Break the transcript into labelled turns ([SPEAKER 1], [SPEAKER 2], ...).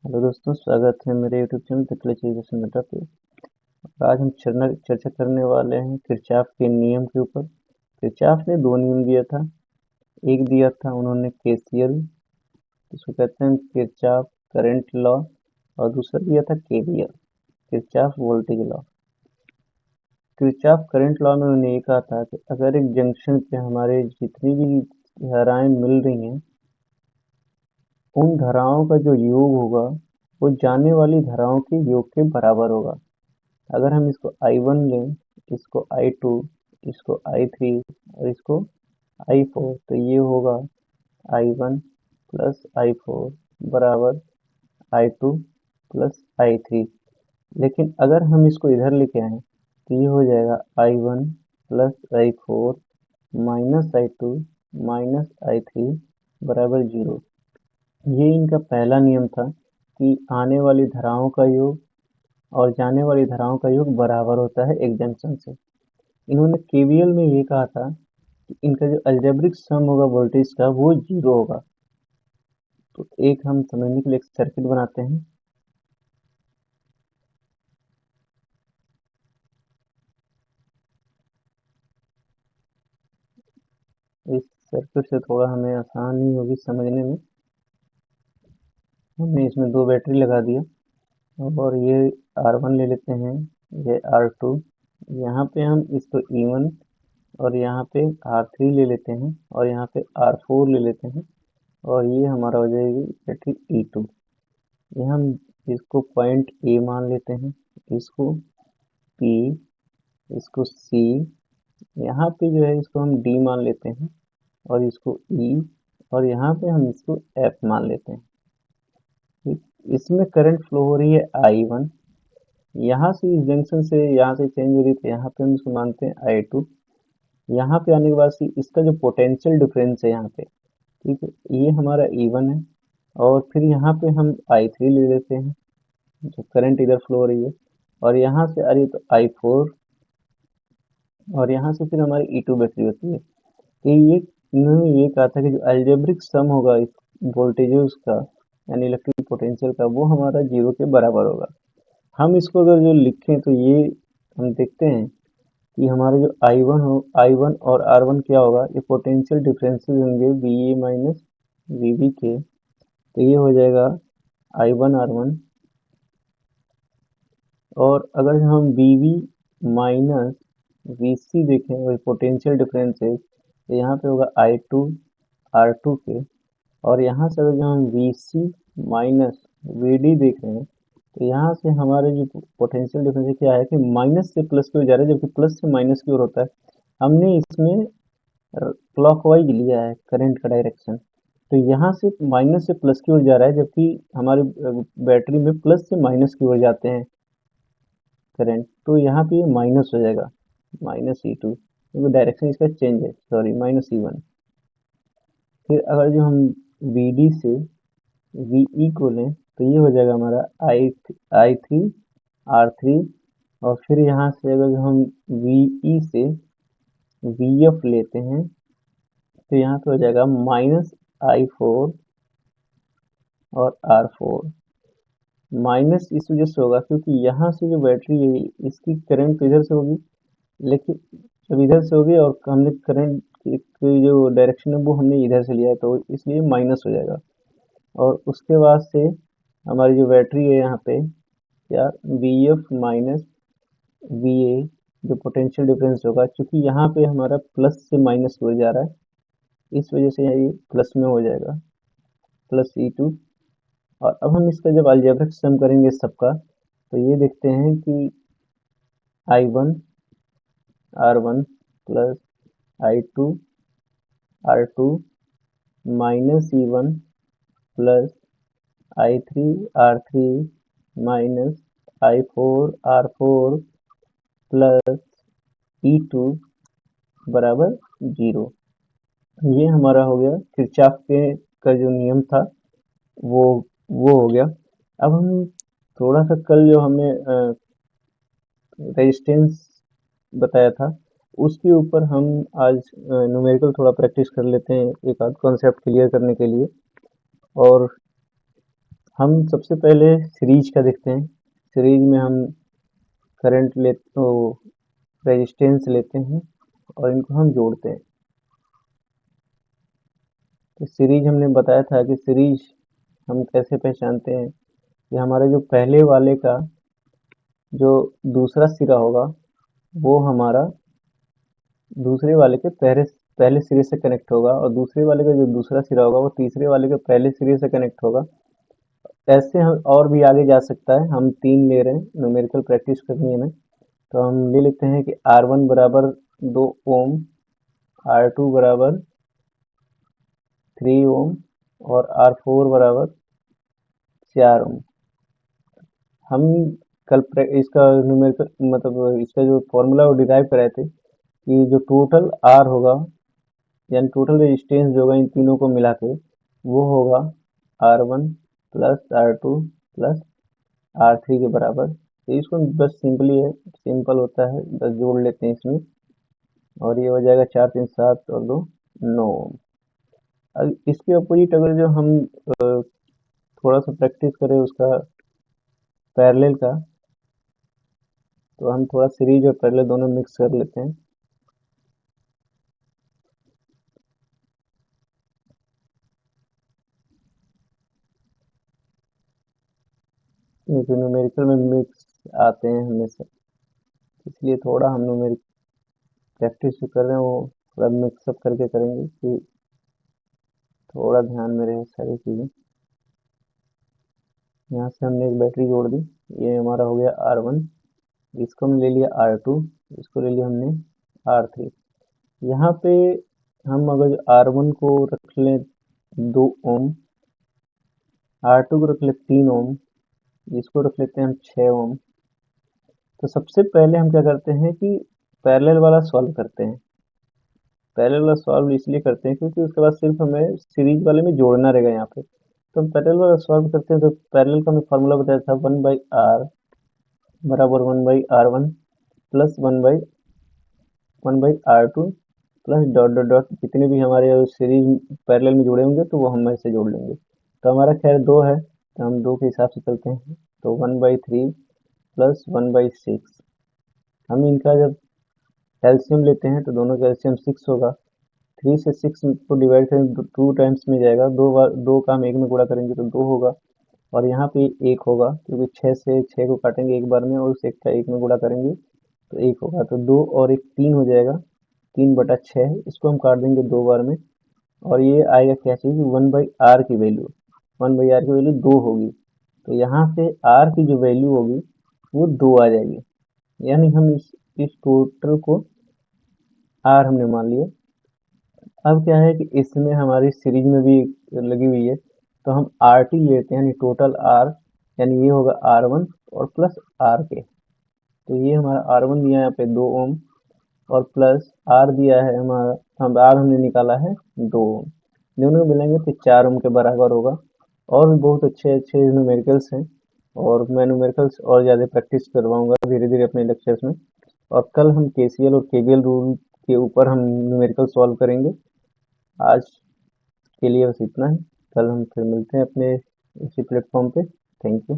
[SPEAKER 1] Hello दोस्तों, स्वागत है मेरे यूट्यूब चैनल टेक्निकल एजुकेशन अड्डा पे। और आज हम चर्चा करने वाले हैं किरचॉफ के नियम के ऊपर। किरचॉफ ने दो नियम दिया था। एक दिया था उन्होंने केसीएल, जिसको कहते हैं किरचॉफ करंट लॉ, और दूसरा दिया था KVL, Kirchhoff voltage law. Kirchhoff current law में उन्होंने ये कहा था कि अगर एक जंक्शन पे हमारे जितनी भी धाराएं मिल रही हैं, उन धाराओं का जो योग होगा वो जाने वाली धाराओं के योग के बराबर होगा। अगर हम इसको I1 लें, इसको I2, इसको I3 और इसको I4, तो ये होगा I1 प्लस I4 बराबर I2 प्लस I3। लेकिन अगर हम इसको इधर लेके आए तो ये हो जाएगा I1 plus I4 minus I2 minus I3 बराबर 0। ये इनका पहला नियम था कि आने वाली धाराओं का योग और जाने वाली धाराओं का योग बराबर होता है एक जंक्शन से। इन्होंने केवीएल में ये कहा था कि इनका जो अलजेब्रिक सम होगा वोल्टेज का वो 0 होगा। तो एक हम समझने के लिए एक सर्किट बनाते हैं। इस सर्किट से थोड़ा हमें आसानी होगी समझने में। हमने इसमें दो बैटरी लगा दिया और ये R1 ले लेते हैं, ये R2, यहाँ पे हम इसको E1 और यहाँ पे R3 ले लेते हैं और यहाँ पे R4 ले लेते हैं, और ये हमारा हो जाएगी बैटरी E2। ये हम इसको पॉइंट ए मान लेते हैं, इसको पी, इसको सी, यहाँ पे जो है इसको हम डी मान लेते हैं, और इसको ई, और यहाँ पे हम इसको एफ मान लेते हैं। ठीक, इसमें करंट फ्लो हो रही है I1, यहाँ से इस जंक्शन से यहाँ से चेंज हो रही है, तो यहाँ पे हम इसको मानते हैं I2। यहाँ पे आने के बाद से इसका जो पोटेंशियल डिफरेंस है यहाँ पे, ठीक है, ये हमारा E1 है, और फिर यहाँ पे हम I3 ले लेते हैं, जो करंट इधर फ्लो हो रही है, और यहाँ से आ रही है तो I4, और यहाँ से फिर हमारी E2 बैटरी होती है। तो ये इन्होंने ये कहा था कि जो अलजेब्रिक सम होगा इस वोल्टेजेस का, यानी इलेक्ट्रिक पोटेंशियल का, वो हमारा 0 के बराबर होगा। हम इसको अगर जो लिखें तो ये हम देखते हैं कि हमारे जो I1 और R1 क्या होगा, ये पोटेंशियल डिफरेंसेस होंगे VA माइनस VB के। तो ये हो जाएगा I1 R1, और अगर हम VB माइनस VC देखें और पोटेंशियल डिफरेंसेस, तो यहाँ पे होगा I2 R2 के, और यहाँ से अगर हम VC माइनस VD देख रहे हैं, तो यहाँ से हमारे जो पोटेंशियल डिफरेंस क्या है कि माइनस से प्लस की ओर जा रहा है, जबकि प्लस से माइनस की ओर होता है। हमने इसमें क्लॉकवाइज लिया है करंट का डायरेक्शन, तो यहाँ से माइनस से प्लस की ओर जा रहा है, जबकि हमारी बैटरी में प्लस से माइनस की ओर जाते हैं करंट, तो यहाँ पे ये माइनस हो जाएगा, माइनस E2, क्योंकि डायरेक्शन इसका चेंज है, सॉरी, माइनस E1। फिर अगर जो हम VD से VE को लें तो ये हो जाएगा हमारा I3 R3, और फिर यहाँ से अगर जो हम VE से VF लेते हैं तो यहाँ पे हो जाएगा माइनस I4 और R4। माइनस इस वजह से होगा क्योंकि यहाँ से जो बैटरी है इसकी करंट इधर से होगी, लेकिन जब इधर से होगी और हमने करंट की जो डायरेक्शन है वो हमने इधर से लिया है, तो इसलिए माइनस हो जाएगा। और उसके बाद से हमारी जो बैटरी है यहाँ पे क्या, VF माइनस VA, जो पोटेंशियल डिफरेंस होगा, क्योंकि यहाँ पे हमारा प्लस से माइनस हो जा रहा है, इस वजह से ये प्लस में हो जाएगा, प्लस E2। और अब हम इसका जब अलजेब्रिक सम करेंगे सबका, तो ये देखते हैं कि I1 R1 plus I2 R2 minus E1 plus I3 R3 minus I4 R4 plus E2 बराबर 0। ये हमारा हो गया किरचॉफ के का जो नियम था वो वो हो गया। अब हम थोड़ा सा कल जो हमने रेजिस्टेंस बताया था, उसके ऊपर हम आज न्यूमेरिकल थोड़ा प्रैक्टिस कर लेते हैं, एक आध कॉन्सेप्ट क्लियर करने के लिए। और हम सबसे पहले सीरीज का देखते हैं। सीरीज में हम करंट ले तो रेजिस्टेंस लेते हैं और इनको हम जोड़ते हैं। तो सीरीज हमने बताया था कि सीरीज हम कैसे पहचानते हैं कि हमारे जो पहले वाले का जो दूसरा सिरा होगा वो हमारा दूसरे वाले के पहले पहले सिरे से कनेक्ट होगा और दूसरे वाले का जो दूसरा सिरा होगा वो तीसरे वाले के पहले सिरे से कनेक्ट होगा। ऐसे हम और भी आगे जा सकता है। हम 3 ले रहे हैं, न्यूमेरिकल प्रैक्टिस करनी है हमें। तो हम ले लेते हैं कि R1 बराबर 2 ओम, R2 बराबर 3 ओम और R4 बराबर 4 ओम। हम कल इसका न्यूमेरिकल मतलब इसका जो फॉर्मूला वो डिराइव कराए थे कि जो टोटल R होगा यानी टोटल रेजिस्टेंस जो होगा इन तीनों को मिला के वो होगा R1 plus R2 plus R3 के बराबर। तो इसको बस सिंपली है, सिंपल होता है, बस जोड़ लेते हैं इसमें और ये हो जाएगा 4 3 7 और 2 9। अब इसके अपोजिट अगर जो हम थोड़ा सा प्रैक्टिस करें उसका पैरेलल का, तो हम थोड़ा सीरीज और पैरेलल दोनों मिक्स कर लेते हैं। क्योंकि न्यूमेरिकल में मिक्स आते हैं हमेशा, इसलिए थोड़ा हम न्यूमेरिक प्रैक्टिस जो कर रहे हैं वो थोड़ा मिक्सअप करके करेंगे कि थोड़ा ध्यान में रहे सारी चीज़ें। यहाँ से हमने एक बैटरी जोड़ दी, ये हमारा हो गया R1, इसको हमने ले लिया R2, इसको ले लिया हमने R3। यहाँ पे हम अगर R1 को रख लें 2 ओम, R2 को रख लें 3 ओम, इसको रख लेते हैं हम 6 ओम। तो सबसे पहले हम क्या करते हैं कि पैरेलल वाला सॉल्व करते हैं। पैरेलल वाला सॉल्व इसलिए करते हैं क्योंकि उसके बाद सिर्फ हमें सीरीज वाले में जोड़ना रहेगा यहाँ पे। तो हम पैरेलल वाला सॉल्व करते हैं। तो पैरेलल का हमें फार्मूला बताया था 1/R बराबर 1/R1 plus 1/R2 plus dot dot dot जितने भी हमारे सीरीज पैरेलल में जुड़े होंगे तो वो हम ऐसे जोड़ लेंगे। तो हमारा खैर 2 है तो हम 2 के हिसाब से चलते हैं। तो 1/3 प्लस 1/6। हम इनका जब एलसीएम लेते हैं तो दोनों का एलसीएम 6 होगा। 3 से 6 को डिवाइड करें तो 2 टाइम्स में जाएगा, 2 बार 2 का हम 1 में गुणा करेंगे तो 2 होगा और यहाँ पे 1 होगा क्योंकि 6 से 6 को काटेंगे एक बार में और उस 1 का 1 में गुणा करेंगे तो 1 होगा। तो 2 और 1 3 हो जाएगा, 3/6 इसको हम काट देंगे 2 बार में और ये आएगा क्या चीज़ 1/R की वैल्यू, 1/R की वैल्यू 2 होगी। तो यहाँ से R की जो वैल्यू होगी वो 2 आ जाएगी, यानी हम इस टोटल को R हमने मान लिया। अब क्या है कि इसमें हमारी सीरीज में भी लगी हुई है तो हम आर टी लेते हैं यानी टोटल आर, यानी ये होगा R1 और प्लस आर के। तो ये हमारा R1 दिया है यहाँ पे 2 ओम और प्लस आर दिया है हमारा, हम आर हमने निकाला है 2 ओम, दोनों को मिलाएंगे तो 4 ओम के बराबर होगा। और भी बहुत अच्छे अच्छे न्यूमेरिकल्स हैं और मैं न्यूमेरिकल्स और ज़्यादा प्रैक्टिस करवाऊंगा धीरे धीरे अपने लेक्चर्स में। और कल हम केसीएल और केवीएल रूल के ऊपर हम न्यूमेरिकल सॉल्व करेंगे। आज के लिए बस इतना ही, कल हम फिर मिलते हैं अपने इसी प्लेटफॉर्म पे। Thank you.